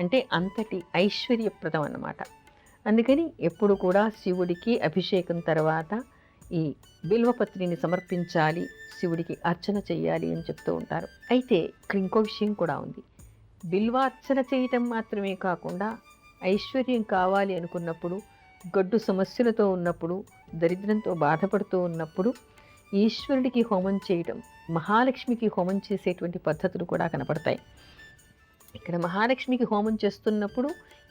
అంటే అంతటి ఐశ్వర్యప్రదం అన్నమాట. అందుకని ఎప్పుడు కూడా శివుడికి అభిషేకం తర్వాత ఈ బిల్వపత్రిని సమర్పించాలి, శివుడికి అర్చన చెయ్యాలి అని చెప్తూ ఉంటారు. అయితే ఇక్కడ ఇంకో విషయం కూడా ఉంది. బిల్వార్చన చేయటం మాత్రమే కాకుండా ఐశ్వర్యం కావాలి అనుకున్నప్పుడు, గడ్డు సమస్యలతో ఉన్నప్పుడు, దరిద్రంతో బాధపడుతూ ఉన్నప్పుడు ఈశ్వరుడికి హోమం చేయటం, మహాలక్ష్మికి హోమం చేసేటువంటి పద్ధతులు కూడా కనపడతాయి. ఇక్కడ మహాలక్ష్మికి హోమం చేస్తున్నప్పుడు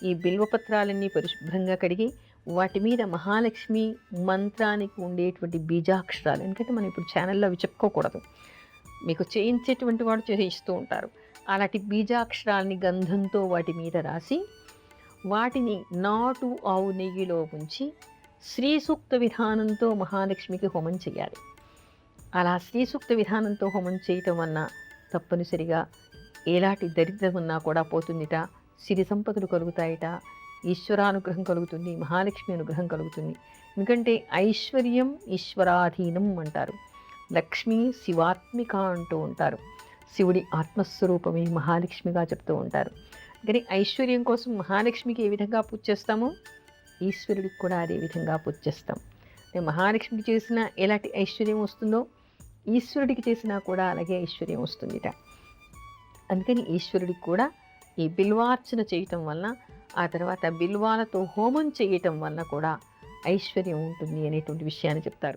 ఈ బిల్వపత్రాలన్నీ పరిశుభ్రంగా కడిగి వాటి మీద మహాలక్ష్మి మంత్రానికి ఉండేటువంటి బీజాక్షరాలు, ఎందుకంటే మనం ఇప్పుడు ఛానల్లో అవి చెప్పుకోకూడదు, మీకు చేయించేటువంటి వాడు చేయిస్తూ ఉంటారు. అలాంటి బీజాక్షరాలని గంధంతో వాటి మీద రాసి వాటిని నాటు ఆవు నెయ్యిలో ఉంచి శ్రీ సూక్త విధానంతో మహాలక్ష్మికి హోమం చేయాలి. అలా శ్రీ సూక్త విధానంతో హోమం చేయటం వలన తప్పనిసరిగా ఎలాంటి దరిద్రం ఉన్నా కూడా పోతుందిట, సిరి సంపదలు కలుగుతాయిట, ఈశ్వరానుగ్రహం కలుగుతుంది, మహాలక్ష్మి అనుగ్రహం కలుగుతుంది. ఎందుకంటే ఐశ్వర్యం ఈశ్వరాధీనం అంటారు, లక్ష్మి శివాత్మిక అంటూ ఉంటారు. శివుడి ఆత్మస్వరూపమే మహాలక్ష్మిగా చెప్తూ ఉంటారు. కానీ ఐశ్వర్యం కోసం మహాలక్ష్మికి ఏ విధంగా పూజ చేస్తామో ఈశ్వరుడికి కూడా అదే విధంగా పూజ చేస్తాం. అంటే మహాలక్ష్మికి చేసిన ఎలాంటి ఐశ్వర్యం వస్తుందో ఈశ్వరుడికి చేసినా కూడా అలాగే ఐశ్వర్యం వస్తుందిట. అందుకని ఈశ్వరుడికి కూడా ఈ బిల్వార్చన చేయటం వలన, ఆ తర్వాత బిల్వాలతో హోమం చేయటం వలన కూడా ఐశ్వర్యం ఉంటుంది అనేటువంటి విషయాన్ని చెప్తారు.